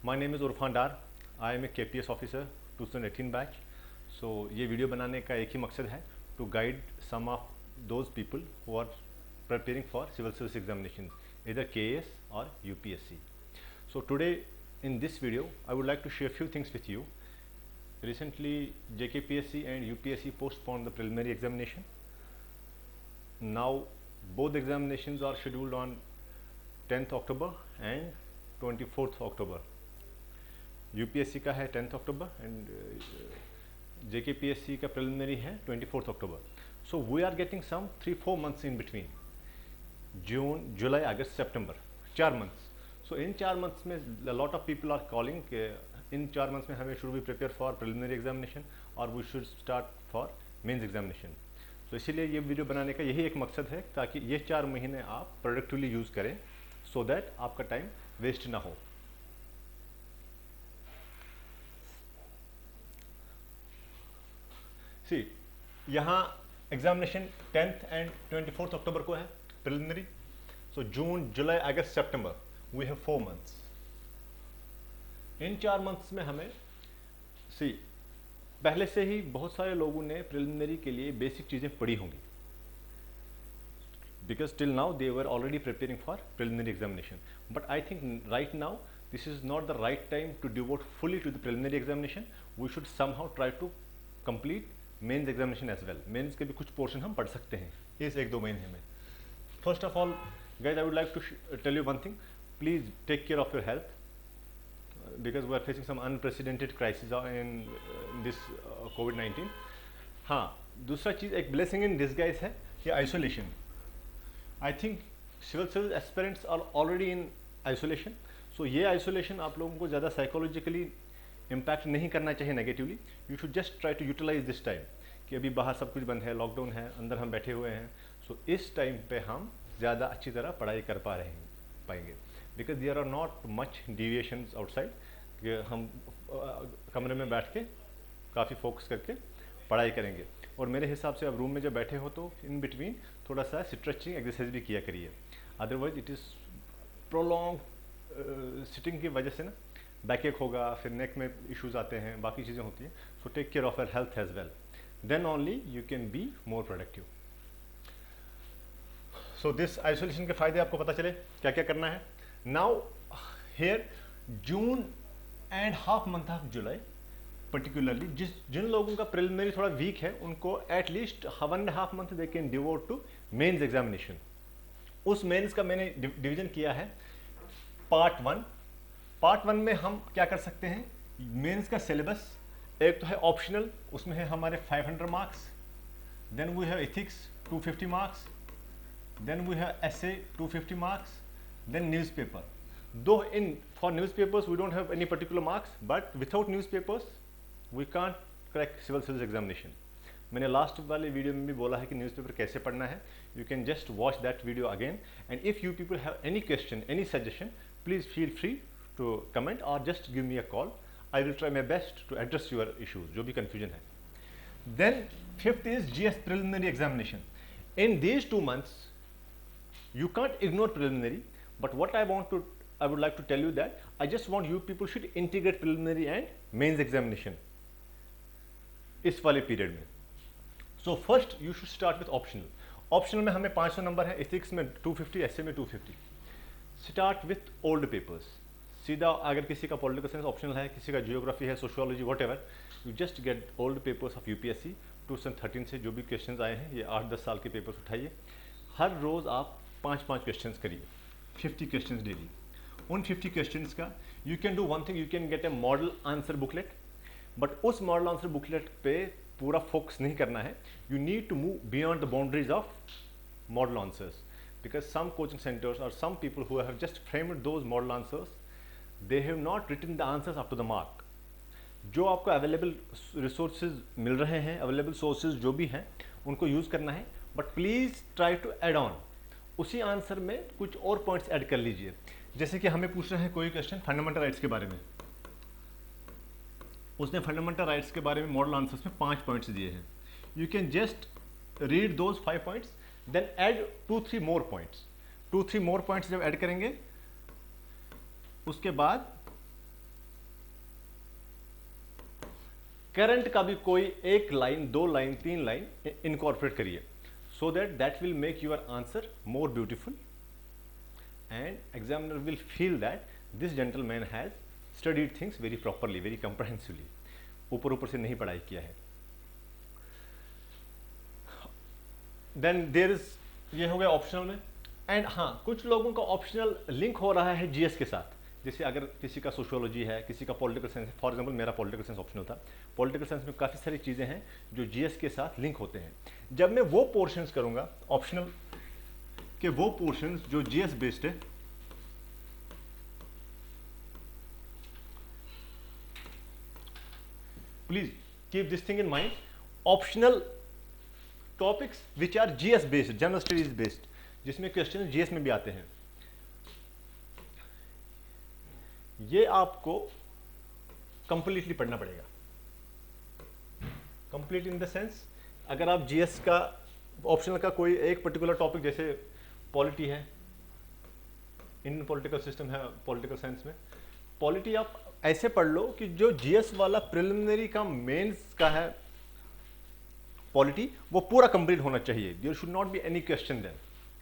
My name is Irfan Dar. I am a KPS officer 2018 बैच। So ये video बनाने का एक ही मकसद है, to guide some of those people who are preparing for civil service examinations, either KS or UPSC. So today in this video I would like to share few things with you. Recently JKPSC and UPSC postponed the preliminary examination. Now both examinations are scheduled on 10th October and 24th October. UPSC का है 10th October and JKPSC का preliminary है 24th October. So we are getting some 3-4 months in between. June, July, August, September, 4 months. So in 4 months में a lot of people are calling कि इन 4 months में हमें should we prepare for preliminary examination or we should start for mains examination. तो इसीलिए ये video बनाने का यही एक मकसद है ताकि ये 4 महीने आप प्रोडक्टिवली यूज़ करें so that आपका टाइम वेस्ट ना हो. सी यहाँ examination 10th and 24th October को है preliminary. So June, July, August, September, we have 4 months. In 4 months में हमें पहले से ही बहुत सारे लोगों ने प्रिलिमिनरी के लिए बेसिक चीज़ें पढ़ी होंगी, because till now they were already preparing for preliminary examination. But I think right now this is not the right time to devote fully to the preliminary examination. We should somehow try to complete mains examination as well. Mains के भी कुछ portion हम पढ़ सकते हैं इस 1-2 महीने में. First of all guys, I would like to tell you one thing. Please take care of your health because we are facing some unprecedented crisis in this COVID-19. हाँ, दूसरा चीज़ एक blessing in disguise है ये isolation. I think civil service aspirants are already in isolation. So ये isolation आप लोगों को ज़्यादा psychologically impact नहीं करना चाहिए negatively. You should just try to utilize this time कि अभी बाहर सब कुछ बंद है, लॉकडाउन है, अंदर हम बैठे हुए हैं. So इस टाइम पे हम ज़्यादा अच्छी तरह पढ़ाई कर पाएंगे because there are not much deviations outside. कि हम कमरे में बैठ के काफ़ी फोकस करके पढ़ाई करेंगे. और मेरे हिसाब से अब रूम में जब बैठे हो तो इन बिटवीन थोड़ा सा स्ट्रेचिंग एक्सरसाइज भी किया करिए. Otherwise it is prolong sitting की वजह से ना बैक एक होगा, फिर नेक में इश्यूज आते हैं, बाकी चीज़ें होती हैं. So take care of your health as well, then only you can be more productive. So this isolation के फ़ायदे आपको पता चले क्या क्या करना है. Now here June and half month of July particularly जिन लोगों का प्रिलिमिनरी थोड़ा वीक है उनको at least 1.5 month they can devote to mains examination. उस मेंस का मैंने डिवीजन किया है पार्ट 1. पार्ट 1 में हम क्या कर सकते हैं, मेंस का सिलेबस एक तो है ऑप्शनल, उसमें है हमारे 500 marks. Then we have ethics 250 marks. Then we have essay 250 marks. Then newspaper. Though for newspapers we don't have any particular marks, but without newspapers we can't crack civil service examination. मैंने last वाले video में भी बोला है कि newspaper कैसे पढ़ना है. You can just watch that video again, and if you people have any question, any suggestion, please feel free to comment or just give me a call. I will try my best to address your issues, जो भी confusion है. Then 5th is GS preliminary examination. In these 2 months you can't ignore preliminary, but what I would like to tell you that I just want you people should integrate preliminary and mains examination इस वाले period में. So first you should start with optional. Optional में हमें 500 number है, ethics में 250, essay में 250. Start with old papers. सीधा अगर किसी का political science optional है, किसी का geography है, sociology, whatever, you just get old papers of UPSC 2013 से जो भी questions आए हैं, ये 8-10 साल के papers उठाइए. हर रोज़ आप 5-5 questions करिए, 50 questions daily. उन 50 क्वेश्चंस का you can do one thing, you can get a model answer booklet. But उस मॉडल आंसर बुकलेट पे पूरा फोकस नहीं करना है. You need to move beyond the boundaries of model answers because some coaching centres और some people who have just framed those model answers, they have not written the answers up to the mark. जो आपको available resources मिल रहे हैं, available sources जो भी हैं, उनको use करना है. But please try to add on, उसी आंसर में कुछ और पॉइंट्स ऐड कर लीजिए. जैसे कि हमें पूछ रहे हैं कोई क्वेश्चन फंडामेंटल राइट्स के बारे में, उसने फंडामेंटल राइट्स के बारे में मॉडल आंसर्स में 5 पॉइंट्स दिए हैं. You can just read those 5 points, then add 2-3 more points. 2-3 more points जब ऐड करेंगे उसके बाद करंट का भी कोई एक लाइन, दो लाइन, तीन लाइन इनकॉर्पोरेट करिए, so that will make your answer more beautiful and examiner will feel that this gentleman has studied things very properly, very comprehensively, ऊपर ऊपर से नहीं पढ़ाई किया है। देन देयर इज, ये हो गया ऑप्शनल में। एंड हाँ, कुछ लोगों का ऑप्शनल लिंक हो रहा है जीएस के साथ, जैसे अगर किसी का सोशियोलॉजी है, किसी का पॉलिटिकल साइंस है, फॉर एग्जांपल मेरा पॉलिटिकल साइंस ऑप्शनल था। पॉलिटिकल साइंस में काफ़ी सारी चीज़ें हैं जो जीएस के साथ लिंक होते हैं। जब मैं वो पोर्शंस करूंगा ऑप्शनल के, वो पोर्शंस जो जीएस बेस्ड है, please keep this thing in mind, optional topics which are GS based, general studies based, जिसमें क्वेश्चन जीएस में भी आते हैं, ये आपको कंप्लीटली पढ़ना पड़ेगा। कंप्लीट इन द सेंस, अगर आप जीएस का ऑप्शनल का कोई एक पर्टिकुलर टॉपिक, जैसे पॉलिटी है, इंडियन पॉलिटिकल सिस्टम है पॉलिटिकल साइंस में, पॉलिटी आप ऐसे पढ़ लो कि जो जीएस वाला प्रिलिमिनरी का मेंस का है पॉलिटी, वो पूरा कंप्लीट होना चाहिए। There should not be any question then.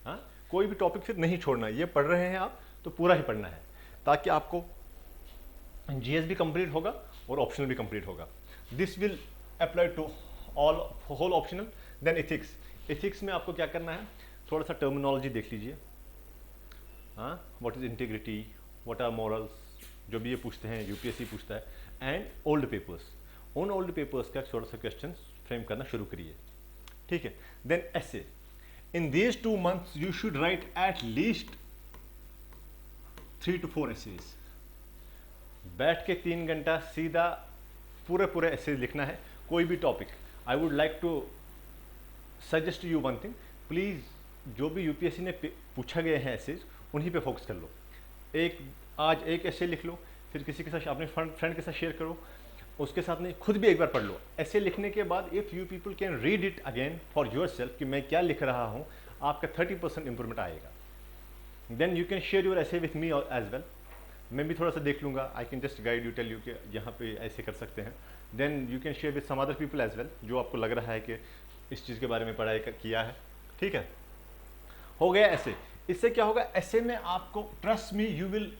हाँ, कोई भी टॉपिक फिर नहीं छोड़ना, ये पढ़ रहे हैं आप तो पूरा ही पढ़ना है, ताकि आपको जीएस भी कंप्लीट होगा और ऑप्शनल भी कंप्लीट होगा। This will apply to all whole optional. Then ethics, ethics में आपको क्या करना है, थोड़ा सा टर्मिनोलॉजी देख लीजिए। हाँ, what is integrity, what are morals, जो भी ये पूछते हैं, यूपीएससी पूछता है। एंड ओल्ड पेपर्स, उन ओल्ड पेपर्स का थोड़ा सा क्वेश्चन फ्रेम करना शुरू करिए, ठीक है। Then essay, in these 2 months you should write at least 3 to 4 essays। बैठ के 3 घंटा सीधा पूरे एसेज लिखना है, कोई भी topic. I would like to suggest you one thing, please जो भी यूपीएससी ने पूछा गया है एसेज, उन्हीं पे फोकस कर लो। आज एक एसे लिख लो, फिर किसी के साथ, अपने फ्रेंड के साथ शेयर करो, उसके साथ में खुद भी एक बार पढ़ लो। ऐसे लिखने के बाद if you people can read it again for your self कि मैं क्या लिख रहा हूँ, आपका 30% इंप्रूवमेंट आएगा। Then you can share your essay with me as well, मैं भी थोड़ा सा देख लूँगा, I can just guide you, tell you कि यहाँ पे ऐसे कर सकते हैं। Then you can share with some other people as well, जो आपको लग रहा है कि इस चीज़ के बारे में पढ़ाई किया है, ठीक है। हो गया ऐसे। इससे क्या होगा, ऐसे में आपको, trust me, you will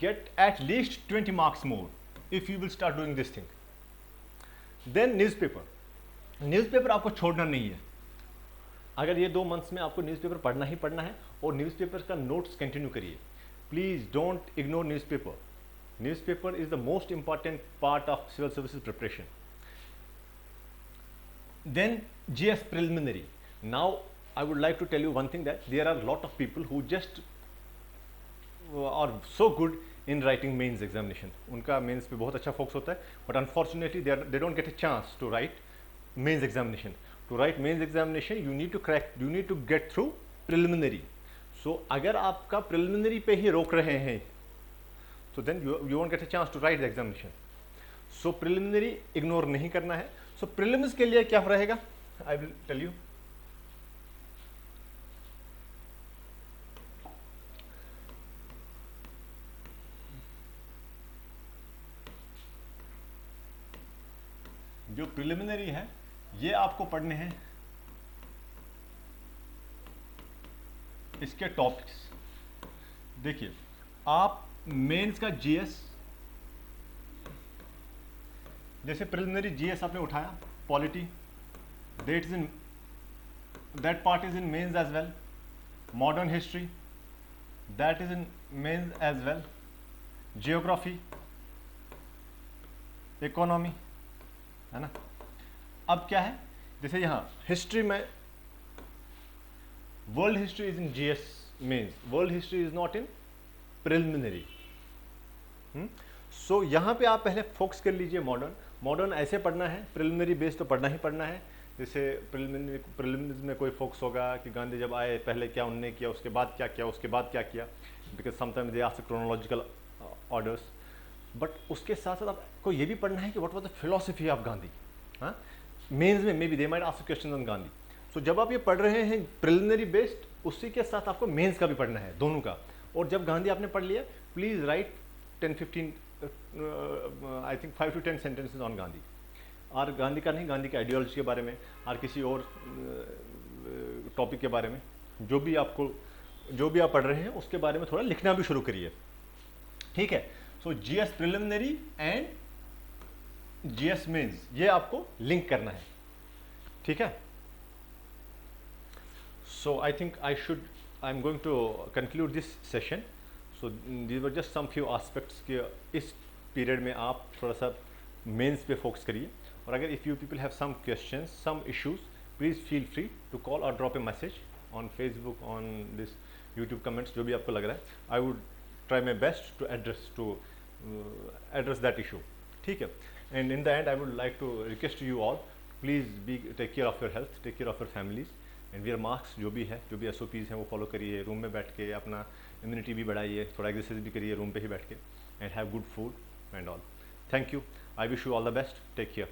get at least 20 marks more if you will start doing this thing. Then newspaper, newspaper आपको छोड़ना नहीं है। अगर ये 2 months में आपको न्यूज़पेपर पढ़ना ही पढ़ना है, और न्यूज़पेपर का नोट्स कंटिन्यू करिए। Please don't ignore newspaper. Newspaper is the most important part of civil services preparation. Then GS preliminary. Now I would like to tell you one thing, that there are a lot of people who just are so good in writing mains examination. उनका mains पे बहुत अच्छा focus होता है, but unfortunately they don't get a chance to write mains examination. To write mains examination you need to get through preliminary. So अगर आपका preliminary पे ही रोक रहे हैं, so then you won't get a chance to write the examination. So preliminary ignore नहीं करना है। So prelims के लिए क्या रहेगा, I will tell you. जो प्रिलिमिनरी है ये आपको पढ़ने हैं, इसके टॉपिक्स देखिए। आप मेंस का जीएस, जैसे प्रिलिमिनरी जीएस आपने उठाया, polity, that part is in mains as well. Modern history, that is in mains as well. Geography, economy, है ना। अब क्या है, जैसे यहाँ हिस्ट्री में, world history is in GS mains, world history is not in preliminary. So यहाँ पे आप पहले फोकस कर लीजिए मॉडर्न ऐसे पढ़ना है, प्रिलिमिनरी बेस तो पढ़ना ही पढ़ना है। जैसे प्रिलिमिनरी में कोई फोकस होगा कि गांधी जब आए पहले क्या उन्होंने किया, उसके बाद क्या किया, उसके बाद क्या किया, because sometimes they ask chronological orders. But उसके साथ साथ आपको ये भी पढ़ना है कि what was the philosophy of Gandhi. हाँ, मेंस में may be they might ask question on Gandhi. So जब आप ये पढ़ रहे हैं प्रिलिमिनरी बेस्ड, उसी के साथ आपको मेंस का भी पढ़ना है, दोनों का। और जब गांधी आपने पढ़ लिया, please write 10-15 I think 5 to 10 sentences on Gandhi. और गांधी का नहीं, गांधी के आइडियोलॉजी के बारे में और किसी और टॉपिक के बारे में, जो भी आप पढ़ रहे हैं उसके बारे में थोड़ा लिखना भी शुरू करिए, ठीक है। So GS preliminary and GS mains, ये आपको लिंक करना है, ठीक है। So I think I am going to conclude this session. So these were just some few aspects कि इस पीरियड में आप थोड़ा सा मेंस पे फोकस करिए। और अगर if you people have some questions, some issues, please feel free to call or drop a message on Facebook, on this YouTube comments, जो भी आपको लग रहा है। I would try my best to address that issue, ठीक है। And in the end I would like to request you all, please be take care of your health, take care of your families and wear mask, जो भी SOPs हैं वो follow करिए। Room में बैठ के अपना इम्यूनिटी भी बढ़ाइए, थोड़ा एक्सरसाइज भी करिए रूम पे ही बैठ के, and have good food and all. Thank you, I wish you all the best, take care.